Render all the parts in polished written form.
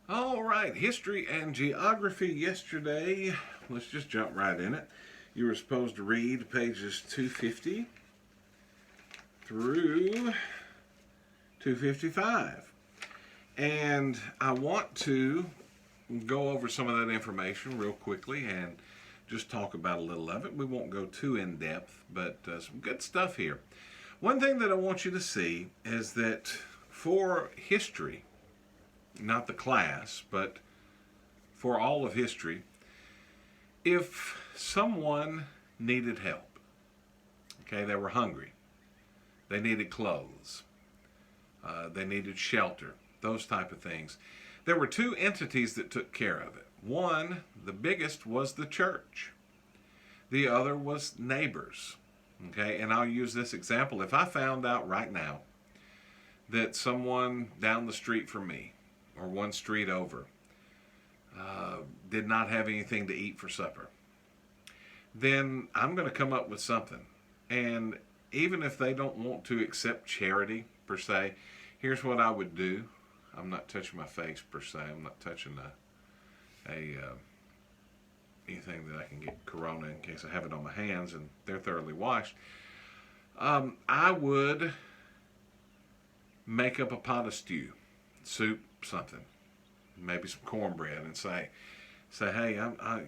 All right, history and geography yesterday. Let's just jump right in it. You were supposed to read pages 250 through 255. And I want to go over some of that information real quickly and just talk about a little of it. We won't go too in depth, but some good stuff here. One thing that I want you to see is that for history, not the class, but for all of history, if someone needed help, okay, they were hungry, they needed clothes, they needed shelter, those type of things, there were two entities that took care of it. One, the biggest, was the church. The other was neighbors. Okay, and I'll use this example. If I found out right now that someone down the street from me or one street over did not have anything to eat for supper, then I'm going to come up with something. And even if they don't want to accept charity per se, here's what I would do. I'm not touching my face per se. I'm not touching anything that I can get corona in case I have it on my hands and they're thoroughly washed. I would make up a pot of stew, soup, something, maybe some cornbread, and say, hey, I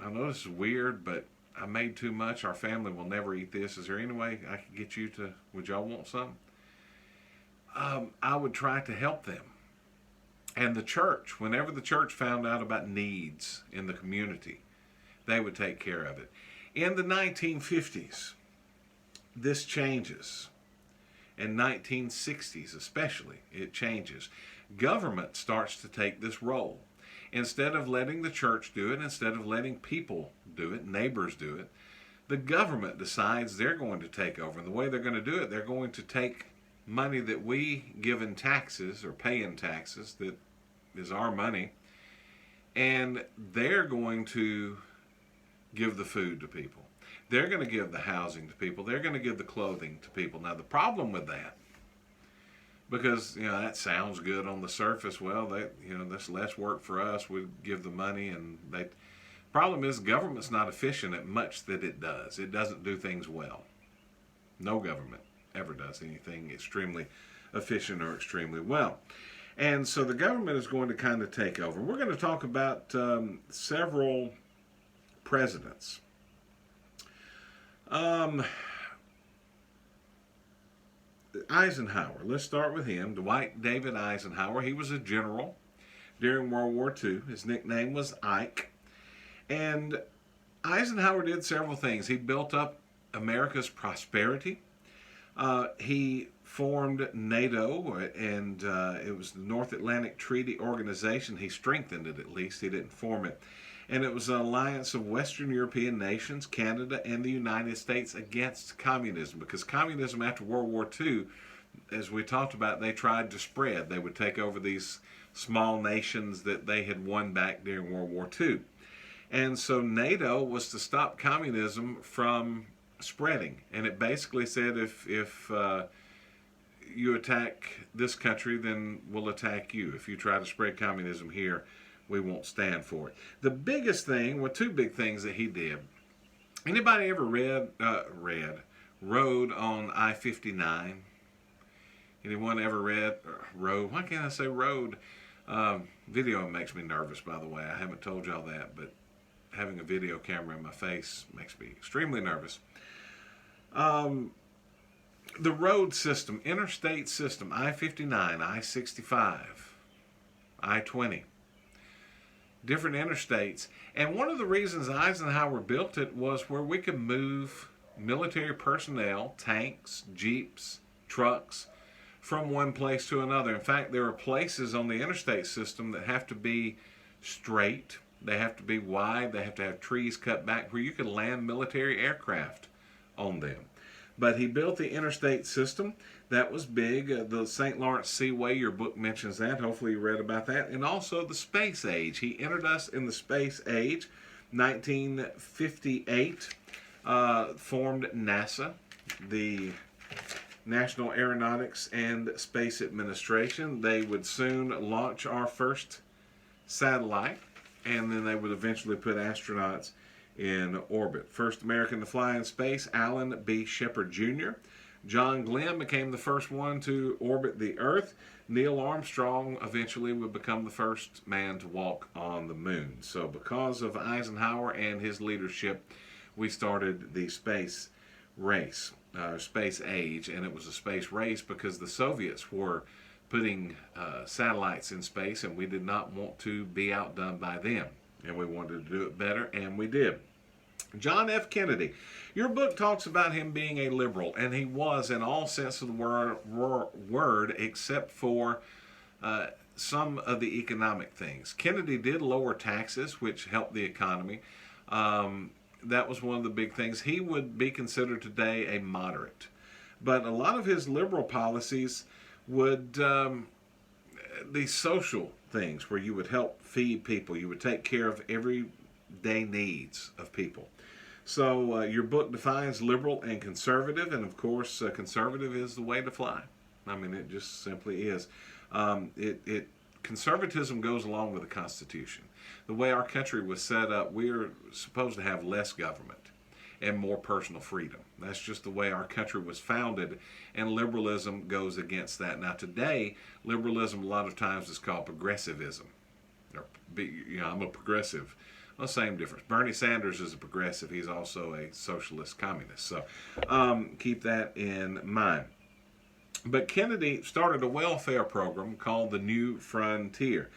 know this is weird, but I made too much. Our family will never eat this. Is there any way I could get you to? Would y'all want some? I would try to help them. And the church, whenever the church found out about needs in the community, they would take care of it. In the 1950s, this changes. In 1960s especially, it changes. Government starts to take this role. Instead of letting the church do it, instead of letting people do it, neighbors do it, the government decides they're going to take over. And the way they're going to do it, they're going to take money that we give in taxes or pay in taxes, that is our money, and they're going to give the food to people. They're going to give the housing to people. They're going to give the clothing to people. Now, the problem with that, because that sounds good on the surface. Well, that's less work for us. We give the money, and they. Problem is, government's not efficient at much that it does. It doesn't do things well. No government ever does anything extremely efficient or extremely well. And so the government is going to kind of take over. We're going to talk about several presidents. Eisenhower, let's start with him. Dwight David Eisenhower. He was a general during World War II. His nickname was Ike. And Eisenhower did several things. He built up America's prosperity. He formed NATO, and it was the North Atlantic Treaty Organization. He strengthened it, at least. He didn't form it. And it was an alliance of Western European nations, Canada, and the United States against communism. Because communism after World War II, as we talked about, they tried to spread. They would take over these small nations that they had won back during World War II. And so NATO was to stop communism from spreading. And it basically said if you attack this country, then we'll attack you. If you try to spread communism here, we won't stand for it. The biggest thing, well, two big things that he did. Anybody ever rode on I-59? Anyone ever rode? Why can't I say road? Video makes me nervous, by the way. I haven't told y'all that, but having a video camera in my face makes me extremely nervous. The road system, interstate system, I-59, I-65, I-20, different interstates. And one of the reasons Eisenhower built it was where we could move military personnel, tanks, jeeps, trucks, from one place to another. In fact, there are places on the interstate system that have to be straight, they have to be wide, they have to have trees cut back where you could land military aircraft on them. But he built the interstate system. That was big. The St. Lawrence Seaway, your book mentions that. Hopefully you read about that. And also the space age. He entered us in the space age. 1958, formed NASA. The National Aeronautics and Space Administration. They would soon launch our first satellite, and then they would eventually put astronauts in orbit. First American to fly in space, Alan B. Shepard Jr. John Glenn became the first one to orbit the Earth. Neil Armstrong eventually would become the first man to walk on the moon. So because of Eisenhower and his leadership, we started the space race, space age, and it was a space race because the Soviets were putting satellites in space, and we did not want to be outdone by them, and we wanted to do it better, and we did. John F. Kennedy. Your book talks about him being a liberal, and he was in all sense of the word except for some of the economic things. Kennedy did lower taxes, which helped the economy. That was one of the big things. He would be considered today a moderate. But a lot of his liberal policies would, these social things where you would help feed people, you would take care of everyday needs of people. So your book defines liberal and conservative, and of course conservative is the way to fly. I mean, it just simply is. Conservatism goes along with the Constitution. The way our country was set up, we're supposed to have less government and more personal freedom. That's just the way our country was founded, and liberalism goes against that. Now today, liberalism a lot of times is called progressivism. I'm a progressive. Well, same difference. Bernie Sanders is a progressive. He's also a socialist communist. So keep that in mind. But Kennedy started a welfare program called the New Frontier.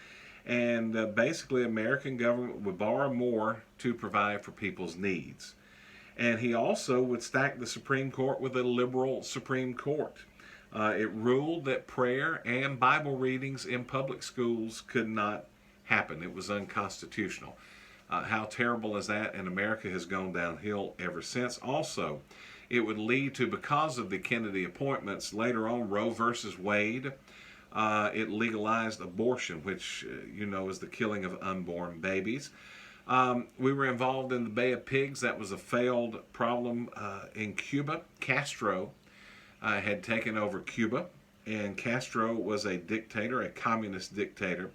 And basically, American government would borrow more to provide for people's needs. And he also would stack the Supreme Court with a liberal Supreme Court. It ruled that prayer and Bible readings in public schools could not happen. It was unconstitutional. How terrible is that? And America has gone downhill ever since. Also, it would lead to, because of the Kennedy appointments, later on Roe versus Wade, it legalized abortion, which is the killing of unborn babies. We were involved in the Bay of Pigs. That was a failed problem in Cuba. Castro had taken over Cuba, and Castro was a dictator, a communist dictator,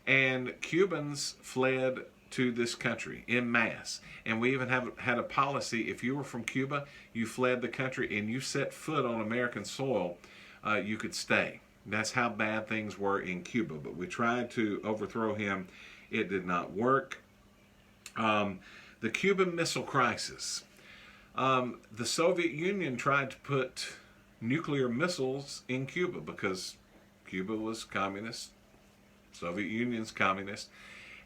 and Cubans fled to this country en masse. And we even had a policy: if you were from Cuba, you fled the country and you set foot on American soil, you could stay. That's how bad things were in Cuba. But we tried to overthrow him. It did not work. The Cuban Missile Crisis. The Soviet Union tried to put nuclear missiles in Cuba because Cuba was communist, Soviet Union's communist.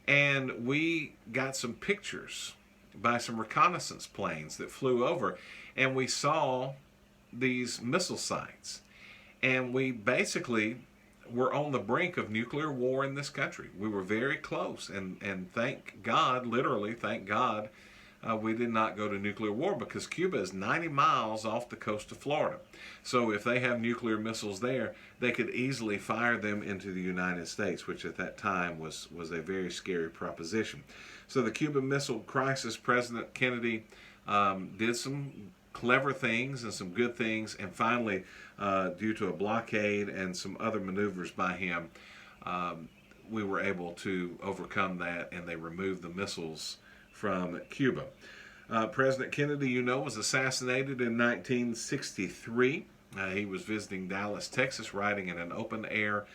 And we got some pictures by some reconnaissance planes that flew over, and we saw these missile sites. And we basically were on the brink of nuclear war in this country. We were very close, and thank God, literally thank God, we did not go to nuclear war, because Cuba is 90 miles off the coast of Florida. So if they have nuclear missiles there, they could easily fire them into the United States, which at that time was a very scary proposition. So the Cuban Missile Crisis, President Kennedy did some clever things and some good things, and finally, due to a blockade and some other maneuvers by him, we were able to overcome that, and they removed the missiles from Cuba. President Kennedy, was assassinated in 1963. He was visiting Dallas, Texas, riding in an open-air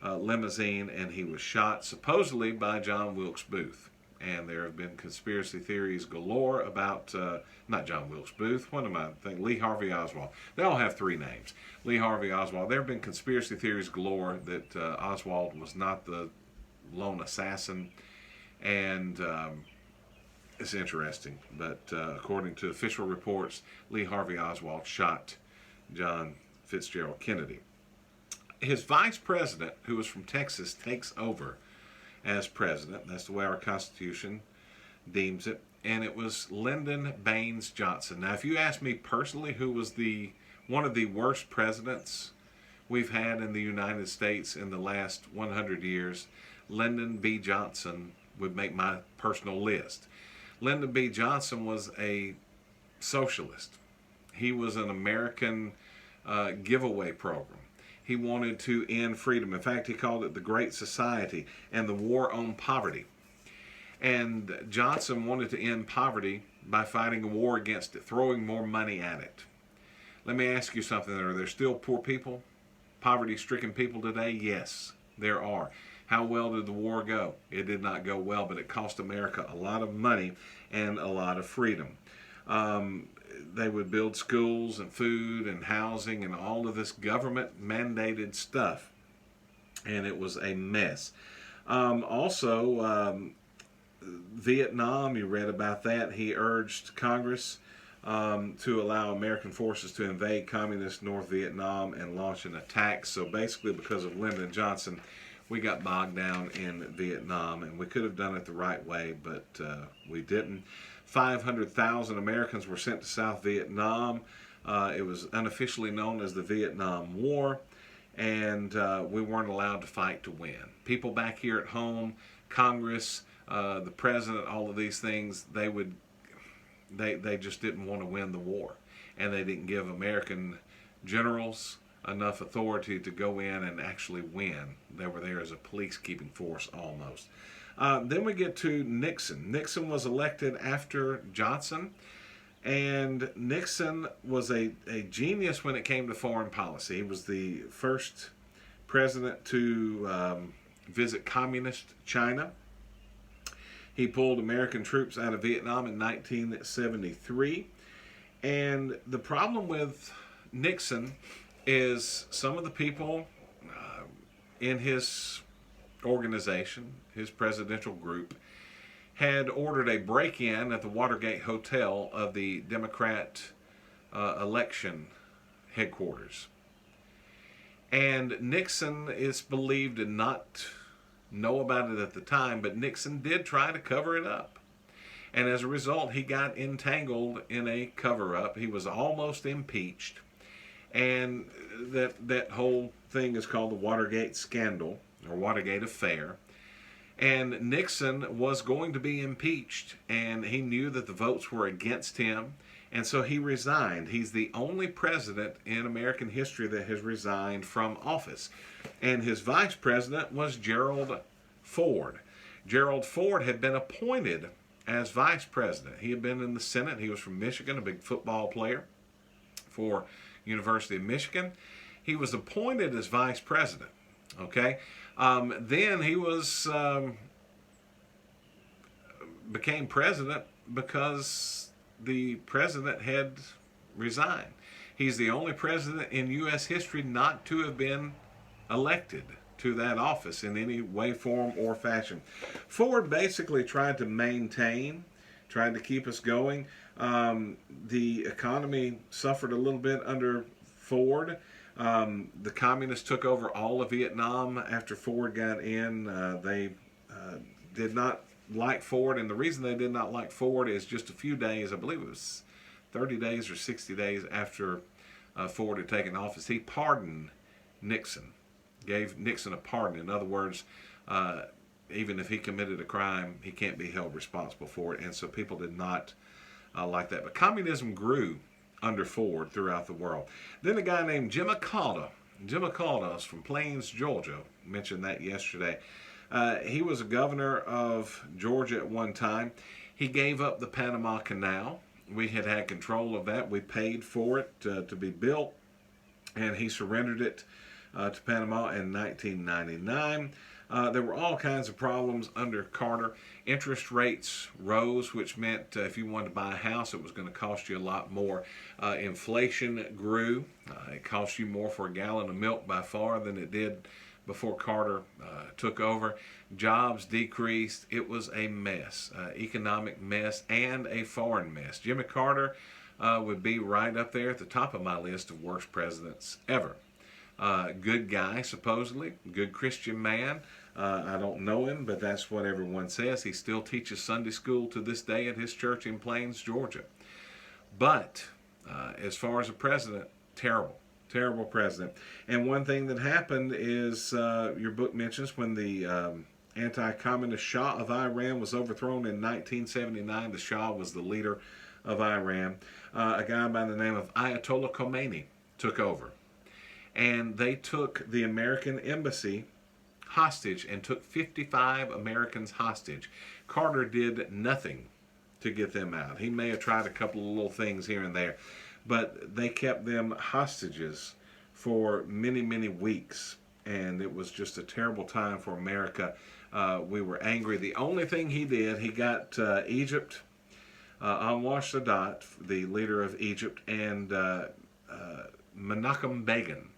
limousine, and he was shot supposedly by John Wilkes Booth. And there have been conspiracy theories galore about, not John Wilkes Booth, what am I thinking? Lee Harvey Oswald. They all have three names. Lee Harvey Oswald. There have been conspiracy theories galore that Oswald was not the lone assassin, and it's interesting. But according to official reports, Lee Harvey Oswald shot John Fitzgerald Kennedy. His vice president, who was from Texas, takes over as president. That's the way our Constitution deems it. And it was Lyndon Baines Johnson. Now, if you ask me personally who was one of the worst presidents we've had in the United States in the last 100 years, Lyndon B. Johnson would make my personal list. Lyndon B. Johnson was a socialist. He was an American giveaway program. He wanted to end freedom. In fact, he called it the Great Society and the War on Poverty. And Johnson wanted to end poverty by fighting a war against it, throwing more money at it. Let me ask you something. Are there still poor people, poverty-stricken people today? Yes, there are. How well did the war go? It did not go well, but it cost America a lot of money and a lot of freedom. They would build schools and food and housing and all of this government-mandated stuff, and it was a mess. Also, Vietnam, you read about that. He urged Congress to allow American forces to invade communist North Vietnam and launch an attack. So basically, because of Lyndon Johnson, we got bogged down in Vietnam, and we could have done it the right way, but we didn't. 500,000 Americans were sent to South Vietnam. It was unofficially known as the Vietnam War, and we weren't allowed to fight to win. People back here at home, Congress, the president, all of these things, they just didn't want to win the war, and they didn't give American generals enough authority to go in and actually win. They were there as a police-keeping force almost. Then we get to Nixon. Nixon was elected after Johnson, and Nixon was a genius when it came to foreign policy. He was the first president to visit communist China. He pulled American troops out of Vietnam in 1973. And the problem with Nixon is some of the people in his organization, his presidential group, had ordered a break-in at the Watergate Hotel of the Democrat election headquarters. And Nixon is believed to not know about it at the time, but Nixon did try to cover it up. And as a result, he got entangled in a cover-up. He was almost impeached. And that whole thing is called the Watergate scandal, or Watergate affair. And Nixon was going to be impeached, and he knew that the votes were against him, and so he resigned. He's the only president in American history that has resigned from office. And his vice president was Gerald Ford. Gerald Ford had been appointed as vice president. He had been in the Senate. He was from Michigan, a big football player for University of Michigan. He was appointed as vice president. Okay, then he became president because the president had resigned. He's the only president in U.S. history not to have been elected to that office in any way, form, or fashion. Ford basically tried to keep us going. The economy suffered a little bit under Ford. The communists took over all of Vietnam after Ford got in. They did not like Ford, and the reason they did not like Ford is just a few days, I believe it was 30 days or 60 days after Ford had taken office, he pardoned Nixon, gave Nixon a pardon. In other words, even if he committed a crime, he can't be held responsible for it, and so people did not like that. But communism grew under Ford throughout the world. Then a guy named Jimmy Carter. Jimmy Carter is from Plains, Georgia. Mentioned that yesterday. He was a governor of Georgia at one time. He gave up the Panama Canal. We had control of that. We paid for it to be built, and he surrendered it to Panama in 1999. There were all kinds of problems under Carter. Interest rates rose, which meant if you wanted to buy a house, it was going to cost you a lot more. Inflation grew. It cost you more for a gallon of milk by far than it did before Carter took over. Jobs decreased. It was a mess, economic mess and a foreign mess. Jimmy Carter would be right up there at the top of my list of worst presidents ever. Good guy, supposedly, good Christian man. I don't know him, but that's what everyone says. He still teaches Sunday school to this day at his church in Plains, Georgia. But as far as a president, terrible president. And one thing that happened is, your book mentions, when the anti-communist Shah of Iran was overthrown in 1979, the Shah was the leader of Iran. A guy by the name of Ayatollah Khomeini took over. and they took the American embassy hostage and took 55 Americans hostage. Carter did nothing to get them out. He may have tried a couple of little things here and there, but they kept them hostages for many, many weeks, and it was just a terrible time for America. We were angry. The only thing he did, he got Egypt, Anwar Sadat, the leader of Egypt, and Menachem Begin,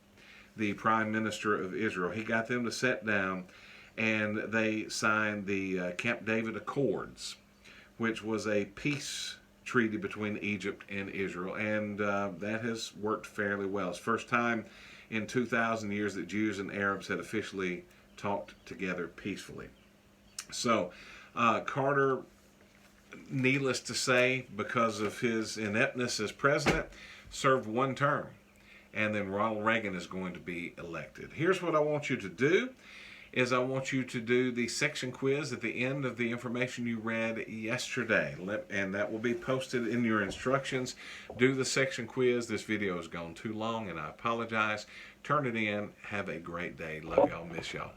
the prime minister of Israel. He got them to sit down, and they signed the Camp David Accords, which was a peace treaty between Egypt and Israel, and that has worked fairly well. It's the first time in 2,000 years that Jews and Arabs had officially talked together peacefully. So Carter, needless to say, because of his ineptness as president, served one term, and then Ronald Reagan is going to be elected. Here's what I want you to do. I want you to do the section quiz at the end of the information you read yesterday, and that will be posted in your instructions. Do the section quiz. This video has gone too long, and I apologize. Turn it in. Have a great day. Love y'all. Miss y'all.